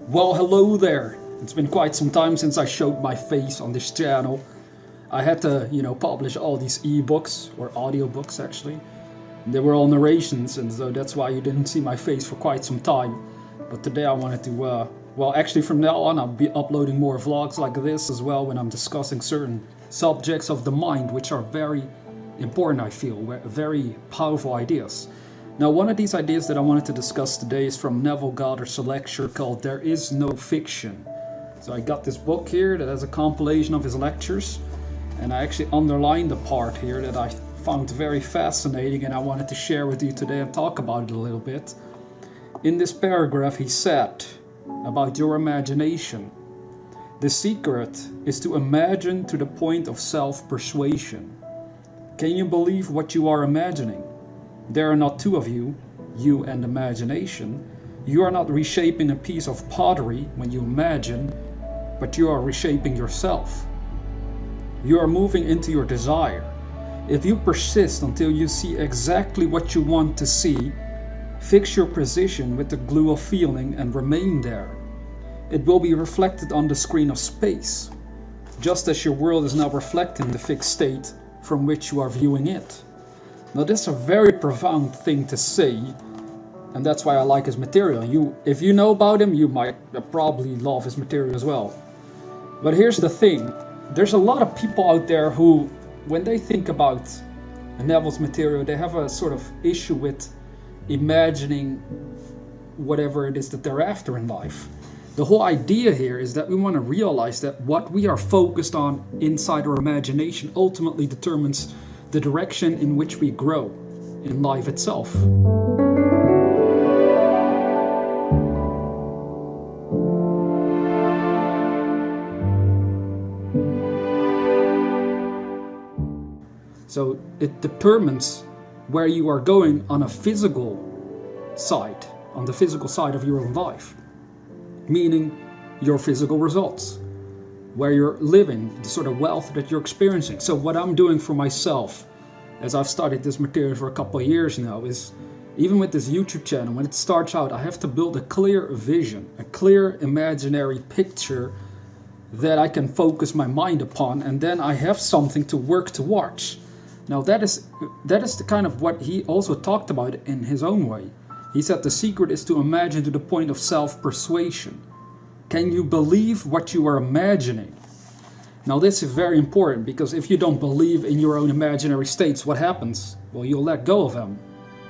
Well, hello there. It's been quite some time since I showed my face on this channel. I had to, publish all these ebooks or audiobooks actually. They were all narrations, and so that's why you didn't see my face for quite some time. But today I wanted to, actually from now on I'll be uploading more vlogs like this as well when I'm discussing certain subjects of the mind, which are very important, I feel, very powerful ideas. Now, one of these ideas that I wanted to discuss today is from Neville Goddard's lecture called There Is No Fiction. So I got this book here that has a compilation of his lectures, and I actually underlined the part here that I found very fascinating and I wanted to share with you today and talk about it a little bit. In this paragraph he said about your imagination, the secret is to imagine to the point of self-persuasion. Can you believe what you are imagining? There are not two of you, you and imagination. You are not reshaping a piece of pottery when you imagine, but you are reshaping yourself. You are moving into your desire. If you persist until you see exactly what you want to see, fix your position with the glue of feeling and remain there. It will be reflected on the screen of space, just as your world is now reflecting the fixed state from which you are viewing it. Now, this is a very profound thing to say, and that's why I like his material. If you know about him, you might probably love his material as well. But here's the thing. There's a lot of people out there who, when they think about Neville's material, they have a sort of issue with imagining whatever it is that they're after in life. The whole idea here is that we want to realize that what we are focused on inside our imagination ultimately determines the direction in which we grow in life itself. So it determines where you are going on a physical side, on the physical side of your own life, meaning your physical results, where you're living, the sort of wealth that you're experiencing. So what I'm doing for myself, as I've studied this material for a couple of years now, is even with this YouTube channel, when it starts out, I have to build a clear vision, a clear imaginary picture that I can focus my mind upon, and then I have something to work towards. Now that is the kind of what he also talked about in his own way. He said the secret is to imagine to the point of self-persuasion. Can you believe what you are imagining? Now this is very important, because if you don't believe in your own imaginary states, what happens? Well, you'll let go of them.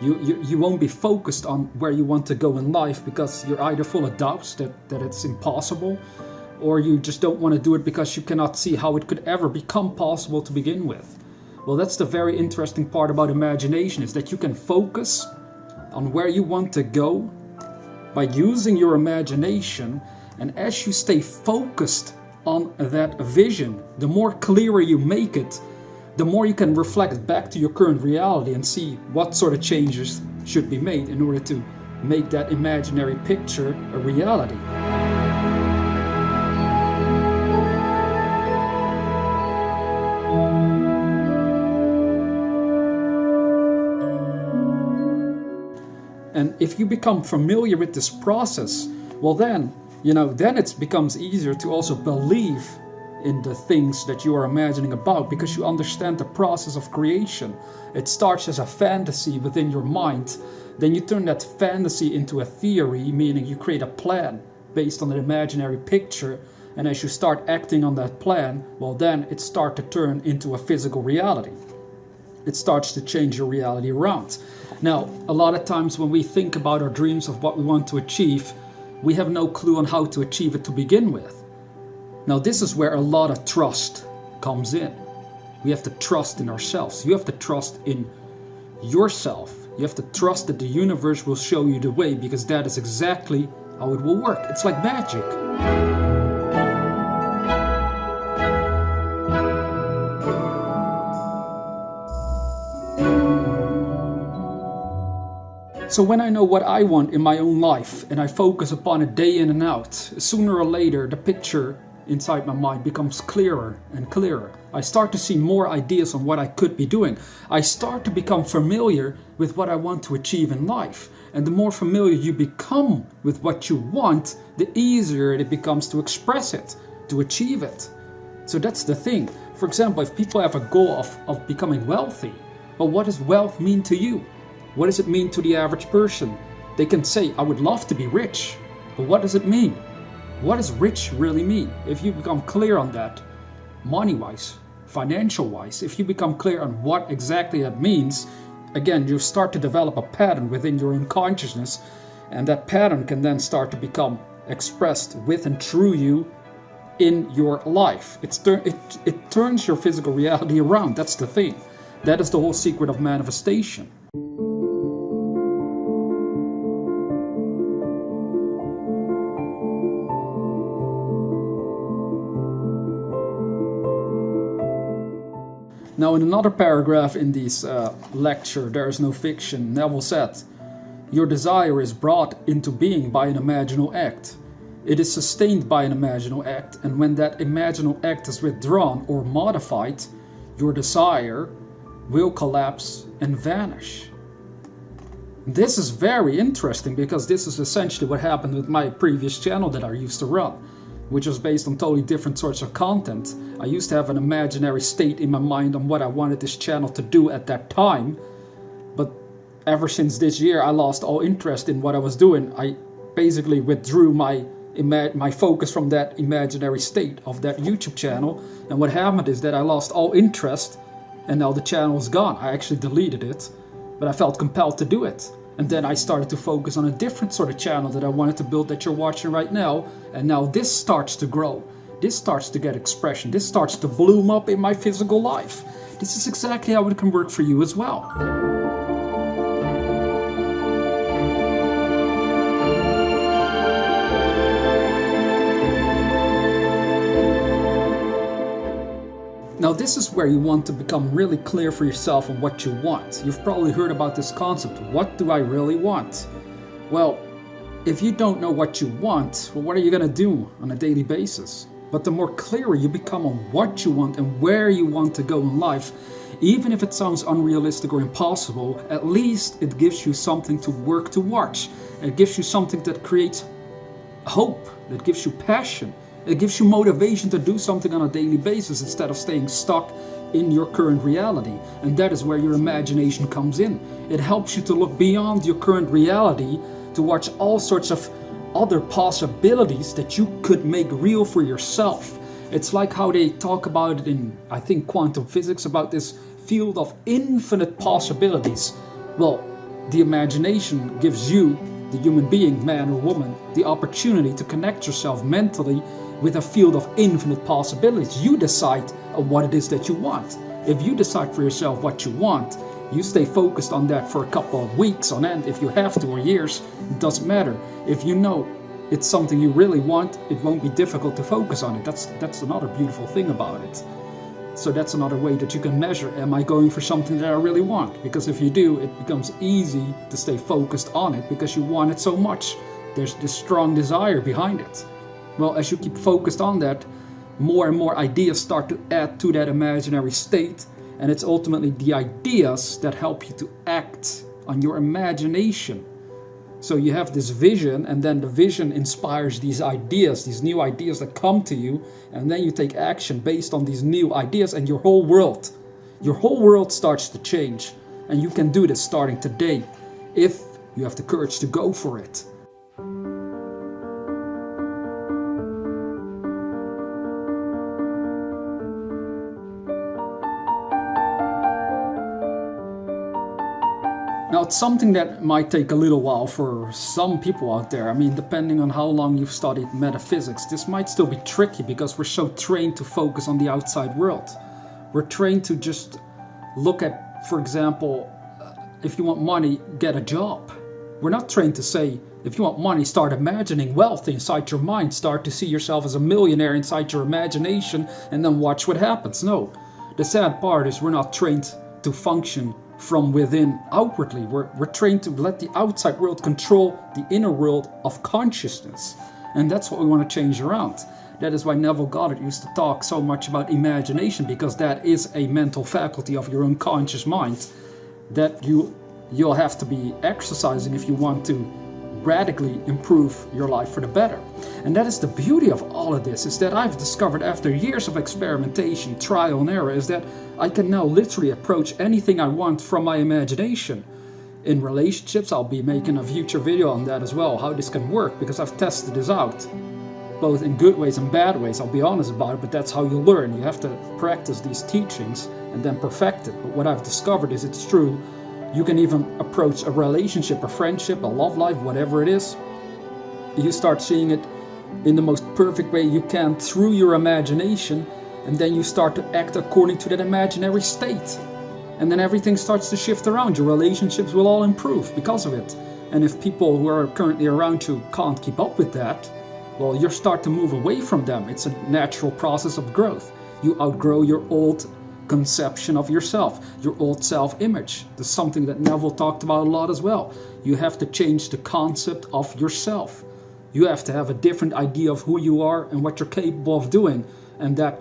You won't be focused on where you want to go in life, because you're either full of doubts that it's impossible, or you just don't want to do it because you cannot see how it could ever become possible to begin with. Well, that's the very interesting part about imagination, is that you can focus on where you want to go by using your imagination. And as you stay focused on that vision, the more clearer you make it, the more you can reflect back to your current reality and see what sort of changes should be made in order to make that imaginary picture a reality. And if you become familiar with this process, well then it becomes easier to also believe in the things that you are imagining about, because you understand the process of creation. It starts as a fantasy within your mind. Then you turn that fantasy into a theory, meaning you create a plan based on an imaginary picture. And as you start acting on that plan, well then it starts to turn into a physical reality. It starts to change your reality around. Now, a lot of times when we think about our dreams of what we want to achieve, we have no clue on how to achieve it to begin with. Now, this is where a lot of trust comes in. We have to trust in ourselves. You have to trust in yourself. You have to trust that the universe will show you the way, because that is exactly how it will work. It's like magic. So when I know what I want in my own life and I focus upon it day in and out, sooner or later the picture inside my mind becomes clearer and clearer. I start to see more ideas on what I could be doing. I start to become familiar with what I want to achieve in life. And the more familiar you become with what you want, the easier it becomes to express it, to achieve it. So that's the thing. For example, if people have a goal of becoming wealthy, well, what does wealth mean to you? What does it mean to the average person? They can say, I would love to be rich, but what does it mean? What does rich really mean? If you become clear on that, money-wise, financial-wise, if you become clear on what exactly that means, again, you start to develop a pattern within your own consciousness, and that pattern can then start to become expressed with and through you in your life. It turns your physical reality around. That's the thing. That is the whole secret of manifestation. Now, in another paragraph in this lecture, There is No Fiction, Neville said, your desire is brought into being by an imaginal act. It is sustained by an imaginal act, and when that imaginal act is withdrawn or modified, your desire will collapse and vanish. This is very interesting because this is essentially what happened with my previous channel that I used to run, which was based on totally different sorts of content. I used to have an imaginary state in my mind on what I wanted this channel to do at that time, but ever since this year I lost all interest in what I was doing. I basically withdrew my focus from that imaginary state of that YouTube channel, and what happened is that I lost all interest, and now the channel is gone. I actually deleted it, but I felt compelled to do it. And then I started to focus on a different sort of channel that I wanted to build that you're watching right now. And now this starts to grow. This starts to get expression. This starts to bloom up in my physical life. This is exactly how it can work for you as well. Now this is where you want to become really clear for yourself on what you want. You've probably heard about this concept. What do I really want? Well, if you don't know what you want, well, what are you going to do on a daily basis? But the more clearer you become on what you want and where you want to go in life, even if it sounds unrealistic or impossible, at least it gives you something to work towards. It gives you something that creates hope, that gives you passion. It gives you motivation to do something on a daily basis instead of staying stuck in your current reality. And that is where your imagination comes in. It helps you to look beyond your current reality, to watch all sorts of other possibilities that you could make real for yourself. It's like how they talk about it in, I think, quantum physics, about this field of infinite possibilities. Well, the imagination gives you, the human being, man or woman, the opportunity to connect yourself mentally with a field of infinite possibilities. You decide what it is that you want. If you decide for yourself what you want, you stay focused on that for a couple of weeks on end, if you have to, or years, it doesn't matter. If you know it's something you really want, it won't be difficult to focus on it. That's another beautiful thing about it. So that's another way that you can measure, am I going for something that I really want? Because if you do, it becomes easy to stay focused on it because you want it so much. There's this strong desire behind it. Well, as you keep focused on that, more and more ideas start to add to that imaginary state, and it's ultimately the ideas that help you to act on your imagination. So you have this vision, and then the vision inspires these ideas, these new ideas that come to you, and then you take action based on these new ideas, and your whole world starts to change. And you can do this starting today, if you have the courage to go for it. Now, it's something that might take a little while for some people out there. I mean, depending on how long you've studied metaphysics, this might still be tricky because we're so trained to focus on the outside world. We're trained to just look at, for example, if you want money, get a job. We're not trained to say, if you want money, start imagining wealth inside your mind. Start to see yourself as a millionaire inside your imagination and then watch what happens. No, the sad part is we're not trained to function from within outwardly. We're trained to let the outside world control the inner world of consciousness. And that's what we want to change around. That is why Neville Goddard used to talk so much about imagination, because that is a mental faculty of your own conscious mind that you you'll have to be exercising if you want to radically improve your life for the better. And that is the beauty of all of this, is that I've discovered after years of experimentation, trial and error, is that I can now literally approach anything I want from my imagination. In relationships, I'll be making a future video on that as well, how this can work, because I've tested this out, both in good ways and bad ways. I'll be honest about it, but that's how you learn. You have to practice these teachings and then perfect it. But what I've discovered is it's true. You can even approach a relationship, a friendship, a love life, whatever it is. You start seeing it in the most perfect way you can through your imagination, and then you start to act according to that imaginary state. And then everything starts to shift around. Your relationships will all improve because of it. And if people who are currently around you can't keep up with that, well, you start to move away from them. It's a natural process of growth. You outgrow your old conception of yourself, your old self-image. That's something that Neville talked about a lot as well. You have to change the concept of yourself. You have to have a different idea of who you are and what you're capable of doing. And that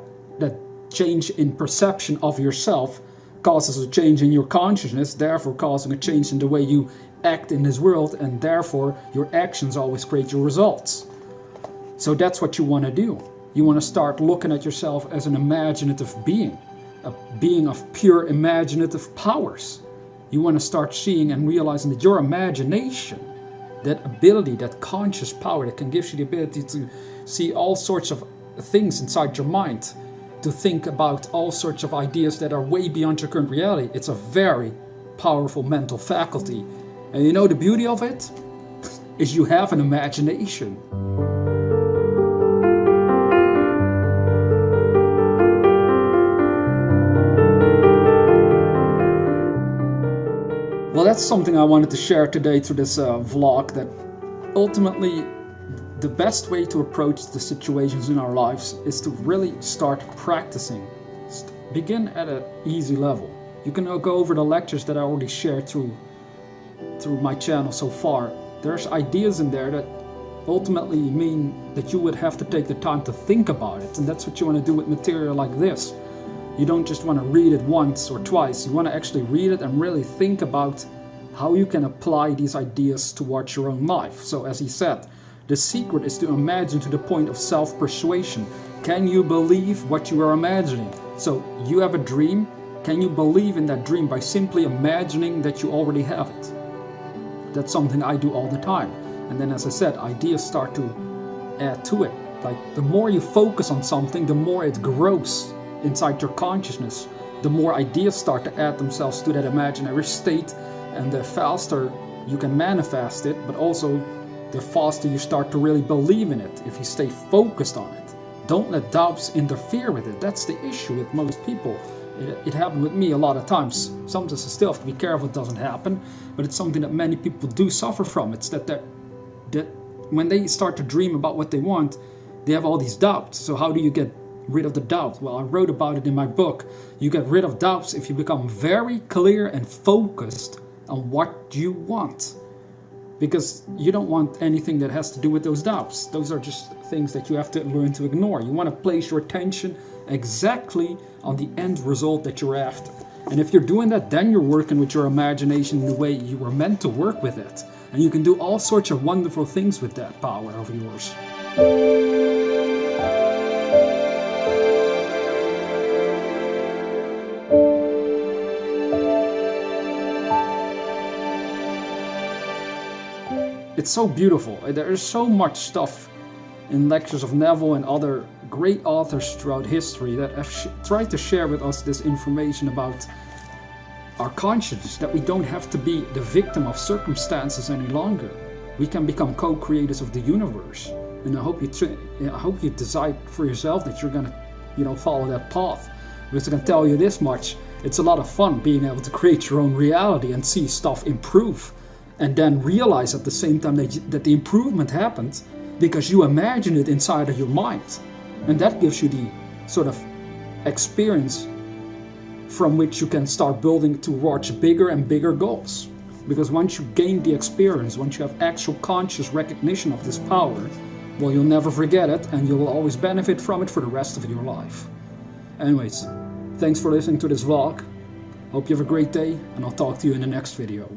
change in perception of yourself causes a change in your consciousness, therefore causing a change in the way you act in this world, and therefore your actions always create your results. So that's what you want to do. You want to start looking at yourself as an imaginative being, a being of pure imaginative powers. You want to start seeing and realizing that your imagination, that ability, that conscious power that can give you the ability to see all sorts of things inside your mind, to think about all sorts of ideas that are way beyond your current reality. It's a very powerful mental faculty. And you know the beauty of it? Is you have an imagination. Well, that's something I wanted to share today through this vlog, that ultimately the best way to approach the situations in our lives is to really start practicing. Begin at an easy level. You can go over the lectures that I already shared through my channel so far. There's ideas in there that ultimately mean that you would have to take the time to think about it, and that's what you want to do with material like this. You don't just want to read it once or twice. You want to actually read it and really think about how you can apply these ideas towards your own life. So as he said, the secret is to imagine to the point of self-persuasion. Can you believe what you are imagining? So you have a dream. Can you believe in that dream by simply imagining that you already have it? That's something I do all the time. And then, as I said, ideas start to add to it. Like, the more you focus on something, the more it grows inside your consciousness. The more ideas start to add themselves to that imaginary state, and the faster you can manifest it, but also the faster you start to really believe in it if you stay focused on it. Don't let doubts interfere with it. That's the issue with most people. It happened with me a lot of times. Sometimes I still have to be careful it doesn't happen, but it's something that many people do suffer from. It's that when they start to dream about what they want, they have all these doubts. So how do you get rid of the doubt? Well, I wrote about it in my book. You get rid of doubts if you become very clear and focused on what you want. Because you don't want anything that has to do with those doubts. Those are just things that you have to learn to ignore. You want to place your attention exactly on the end result that you're after. And if you're doing that, then you're working with your imagination in the way you were meant to work with it. And you can do all sorts of wonderful things with that power of yours. It's so beautiful. There is so much stuff in lectures of Neville and other great authors throughout history that have tried to share with us this information about our consciousness, that we don't have to be the victim of circumstances any longer. We can become co-creators of the universe. And I hope you decide for yourself that you're gonna, follow that path. Because I can tell you this much: it's a lot of fun being able to create your own reality and see stuff improve. And then realize at the same time that the improvement happened because you imagine it inside of your mind. And that gives you the sort of experience from which you can start building towards bigger and bigger goals. Because once you gain the experience, once you have actual conscious recognition of this power, well, you'll never forget it, and you will always benefit from it for the rest of your life. Anyways, thanks for listening to this vlog. Hope you have a great day, and I'll talk to you in the next video.